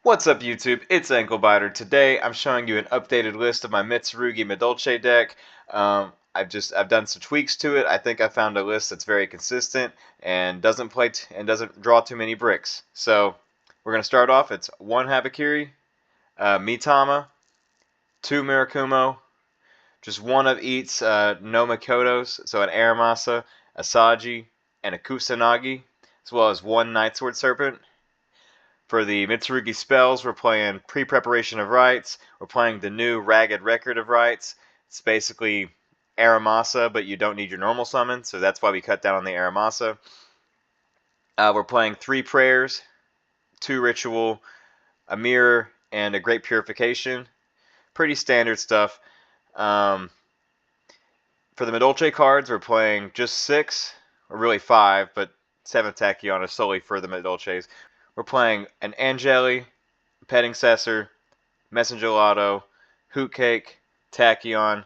What's up YouTube? It's Anklebiter. Today I'm showing you an updated list of my Mitsurugi MADOLCHE deck. I've done some tweaks to it. I think I found a list that's very consistent and doesn't draw too many bricks. So we're gonna start off. It's one Habakiri, Mitama, two Mirakumo, just one of each no Makotos, so an Aramasa, a Saji, and a Kusanagi, as well as one Nightsword Serpent. For the Mitsurugi spells, we're playing Pre-Preparation of Rites. We're playing the new Ragged Record of Rites. It's basically Aramasa, but you don't need your normal summon, so that's why we cut down on the Aramasa. We're playing 3 Prayers, 2 Ritual, a Mirror, and a Great Purification. Pretty standard stuff. For the MADOLCHE cards, we're playing just 6, or really 5, but 7 Tachyon is solely for the MADOLCHEs. We're playing an Angeli, Petting Cessor, Messenger Lotto, Hoot Cake, Tachyon,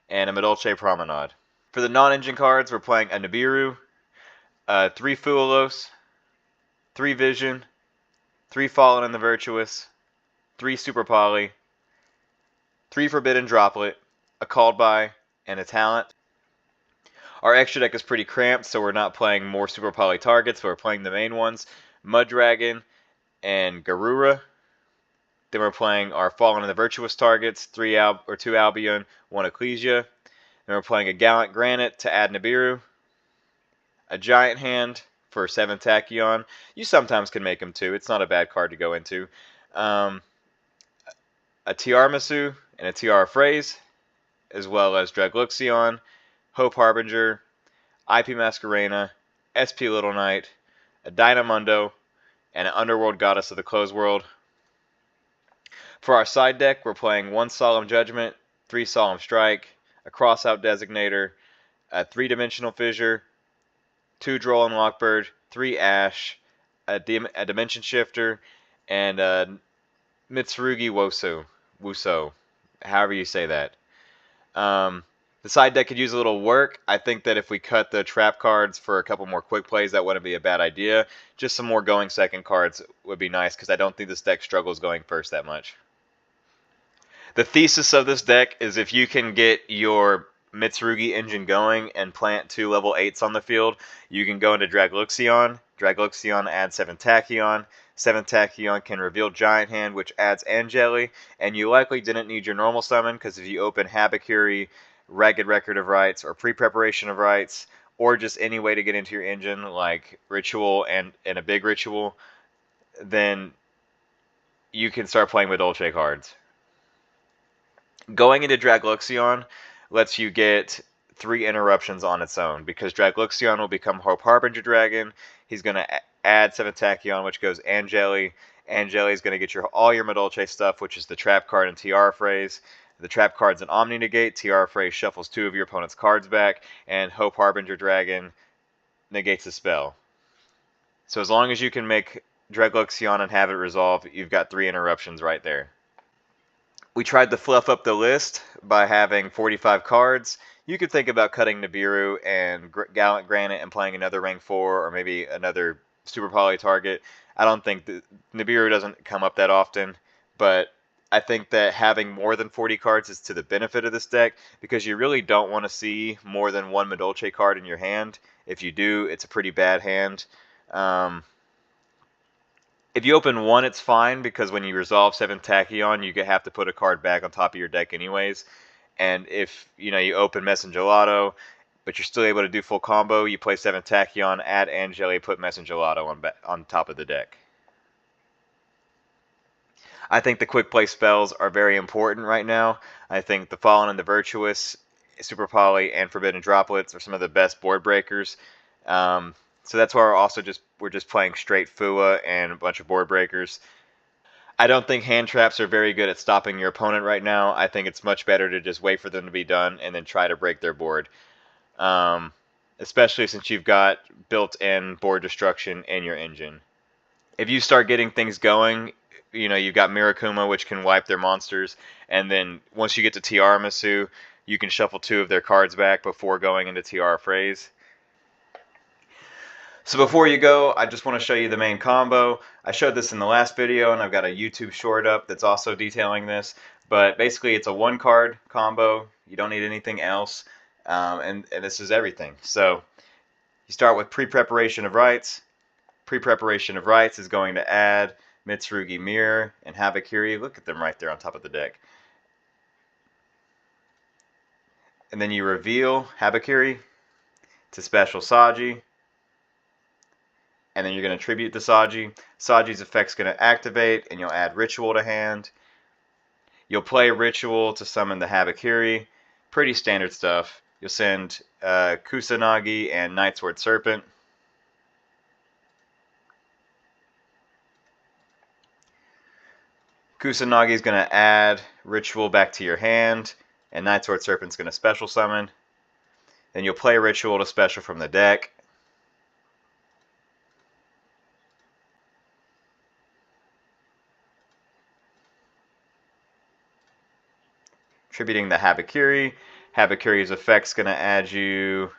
and a MADOLCHE Promenade. For the non-engine cards, we're playing a Nibiru, 3 Fuelos, 3 Vision, 3 Fallen and the Virtuous, 3 Super Poly, 3 Forbidden Droplet, a Called By, and a Talent. Our extra deck is pretty cramped, so we're not playing more Super Poly targets, but we're playing the main ones. Mudragon and Garura. Then we're playing our Fallen and the Virtuous targets, 2 Albion, 1 Ecclesia. Then we're playing a Gallant Granite to add Nibiru. A Giant Hand for 7 Tachyon. You sometimes can make them too. It's not a bad card to go into. A Tiarmasu and a Tiara Phrase, as well as Dragluxion, Hope Harbinger, IP Masquerena, SP Little Knight, a Dynamundo, and an Underworld Goddess of the Closed World. For our side deck, we're playing 1 Solemn Judgment, 3 Solemn Strike, a Crossout Designator, a 3-Dimensional Fissure, 2 Droll and Lockbird, 3 Ash, a Dimension Shifter, and a Mitsurugi Wuso, however you say that. The side deck could use a little work. I think that if we cut the trap cards for a couple more quick plays, that wouldn't be a bad idea. Just some more going second cards would be nice, because I don't think this deck struggles going first that much. The thesis of this deck is if you can get your Mitsurugi engine going and plant 2 level 8s on the field, you can go into Dragluxion. Dragluxion adds 7 Tachyon. 7 Tachyon can reveal Giant Hand, which adds Angeli, and you likely didn't need your normal summon, because if you open Habakiri, Ragged Record of Rites, or Pre-Preparation of Rites, or just any way to get into your engine, like Ritual and a big Ritual, then you can start playing MADOLCHE cards. Going into Dragluxion lets you get 3 interruptions on its own, because Dragluxion will become Hope Harbinger Dragon. He's going to add 7 Tachyon, which goes Angeli. Angeli is going to get all your MADOLCHE stuff, which is the Trap card and Tiara Phrase. The Trap card's an Omni Negate. Tiara Phrase shuffles 2 of your opponent's cards back, and Hope Harbinger Dragon negates the spell. So as long as you can make Dragluxion and have it resolve, you've got 3 interruptions right there. We tried to fluff up the list by having 45 cards. You could think about cutting Nibiru and Gallant Granite and playing another rank 4 or maybe another Super Poly target. I don't think Nibiru doesn't come up that often, but I think that having more than 40 cards is to the benefit of this deck, because you really don't want to see more than 1 MADOLCHE card in your hand. If you do, it's a pretty bad hand. If you open 1, it's fine, because when you resolve 7 Tachyon, you have to put a card back on top of your deck anyways. And if you open Messenger Lotto, but you're still able to do full combo, you play 7 Tachyon, add Angeli, put Messenger Lotto on top of the deck. I think the quick play spells are very important right now. I think the Fallen and the Virtuous, Super Poly, and Forbidden Droplets are some of the best board breakers. So that's why we're just playing straight Fua and a bunch of board breakers. I don't think hand traps are very good at stopping your opponent right now. I think it's much better to just wait for them to be done and then try to break their board. Especially since you've got built-in board destruction in your engine. If you start getting things going, you've got Mirakuma, which can wipe their monsters, and then once you get to Tiarmasu, you can shuffle 2 of their cards back before going into Tiara Phrase. So before you go, I just want to show you the main combo. I showed this in the last video, and I've got a YouTube short up that's also detailing this. But basically, it's a one-card combo. You don't need anything else, and this is everything. So you start with pre-preparation of rights. Pre-preparation of rights is going to add Mitsurugi Mirror and Habakiri. Look at them right there on top of the deck. And then you reveal Habakiri to special Saji. And then you're going to tribute the Saji. Saji's effect's going to activate, and you'll add Ritual to hand. You'll play Ritual to summon the Habakiri. Pretty standard stuff. You'll send Kusanagi and Nightsword Serpent. Kusanagi is going to add Ritual back to your hand, and Nightsword Serpent's going to special summon. Then you'll play Ritual to special from the deck. Tributing the Habakiri. Habakiri's effect's going to add you...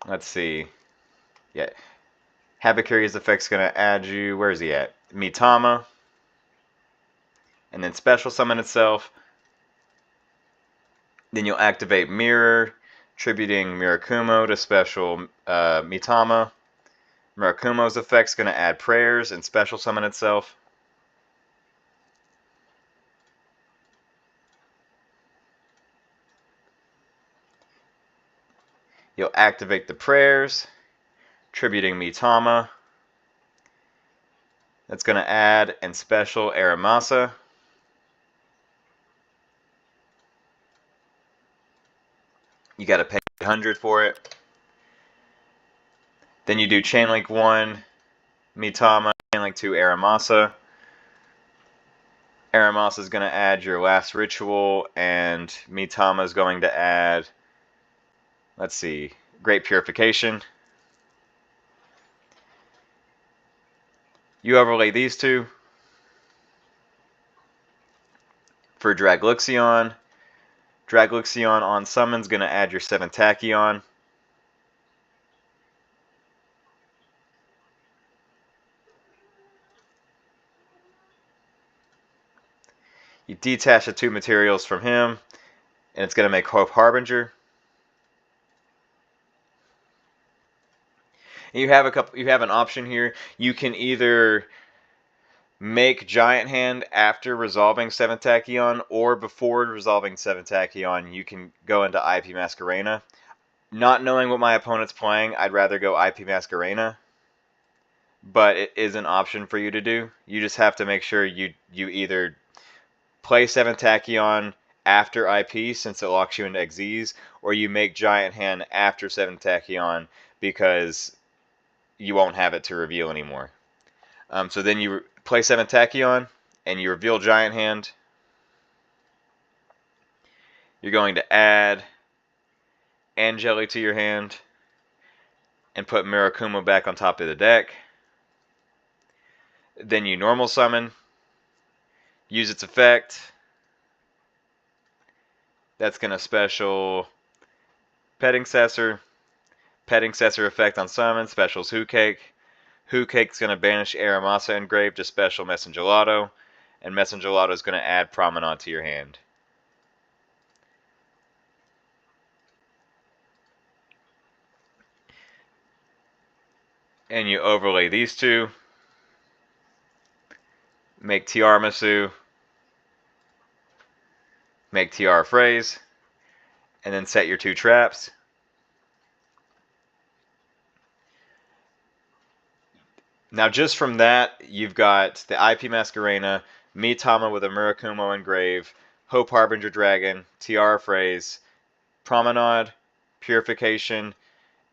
Let's see. Yeah. Habakiri's effect's going to add you... Where is he at? Mitama. And then special summon itself. Then you'll activate Mirror, tributing Mirakumo to special Mitama. Mirakumo's effect's going to add Prayers and special summon itself. You'll activate the Prayers, tributing Mitama. That's going to add and special Aramasa. You got to pay 100 for it. Then you do Chainlink 1, Mitama, Chainlink 2, Aramasa. Aramasa is going to add your last ritual, and Mitama is going to add, let's see, Great Purification. You overlay these two for Dragluxion. Dragluxion on summon is going to add your 7 Tachyon. You detach the 2 materials from him, and it's going to make Hope Harbinger. And you have an option here. You can either make Giant Hand after resolving 7 Tachyon, or before resolving 7 Tachyon, you can go into IP Masquerena. Not knowing what my opponent's playing, I'd rather go IP Masquerena, but it is an option for you to do. You just have to make sure you either play 7 Tachyon after IP, since it locks you into Xyz, or you make Giant Hand after 7 Tachyon, because you won't have it to reveal anymore. So then you play 7 Tachyon, and you reveal Giant Hand. You're going to add Angeli to your hand, and put Mirakumo back on top of the deck. Then you normal summon, use its effect. That's going to special Petting Cessor. Petting Cessor effect on summon, specials Who Cake. Who Cake's going to banish Aramasa Engrave to special Messengelato. And Messengelato is going to add Promenade to your hand. And you overlay these two. Make Tiarmasu. Make Tiara Phrase. And then set your 2 traps. Now just from that, you've got the IP Masquerena, Mitama with a Mirakumo Engrave, Hope Harbinger Dragon, Tiara Phrase, Promenade, Purification,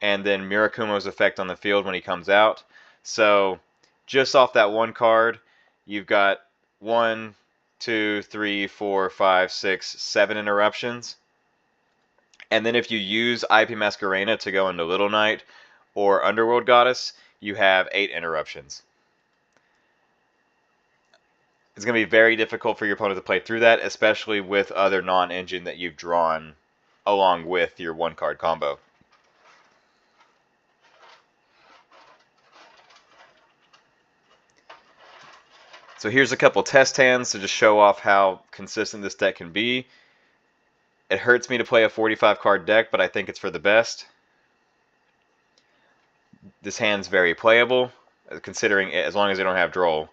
and then Mirakumo's effect on the field when he comes out. So just off that one card, you've got 1, 2, 3, 4, 5, 6, 7 interruptions. And then if you use IP Masquerena to go into Little Knight or Underworld Goddess, you have 8 interruptions. It's going to be very difficult for your opponent to play through that, especially with other non-engine that you've drawn along with your 1-card combo. So here's a couple test hands to just show off how consistent this deck can be. It hurts me to play a 45 card deck, but I think it's for the best. This hand's very playable, considering it, as long as they don't have draw.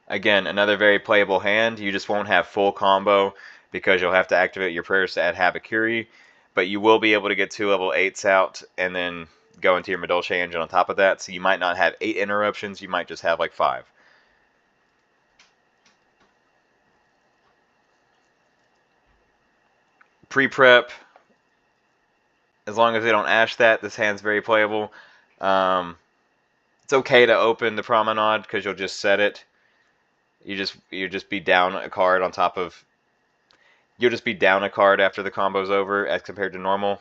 Again, another very playable hand. You just won't have full combo because you'll have to activate your prayers to add Habakiri, but you will be able to get 2 level 8s out and then go into your MADOLCHE engine on top of that, so you might not have 8 interruptions, you might just have like 5. Pre-prep, as long as they don't ash that, this hand's very playable. It's okay to open the Promenade because you'll just set it. You just be down a card on top of. You'll just be down a card after the combo's over as compared to normal.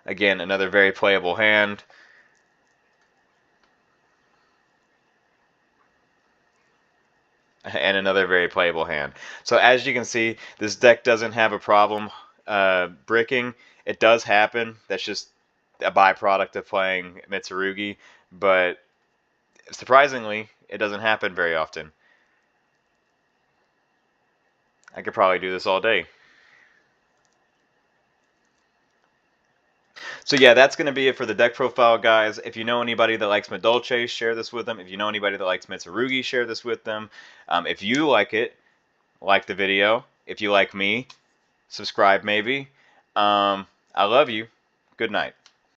Again, another very playable hand. And another very playable hand. So as you can see, this deck doesn't have a problem bricking. It does happen. That's just a byproduct of playing Mitsurugi, but surprisingly, it doesn't happen very often. I could probably do this all day. So yeah, that's going to be it for the deck profile, guys. If you know anybody that likes MADOLCHE, share this with them. If you know anybody that likes Mitsurugi, share this with them. If you like it, like the video. If you like me, subscribe maybe. I love you. Good night.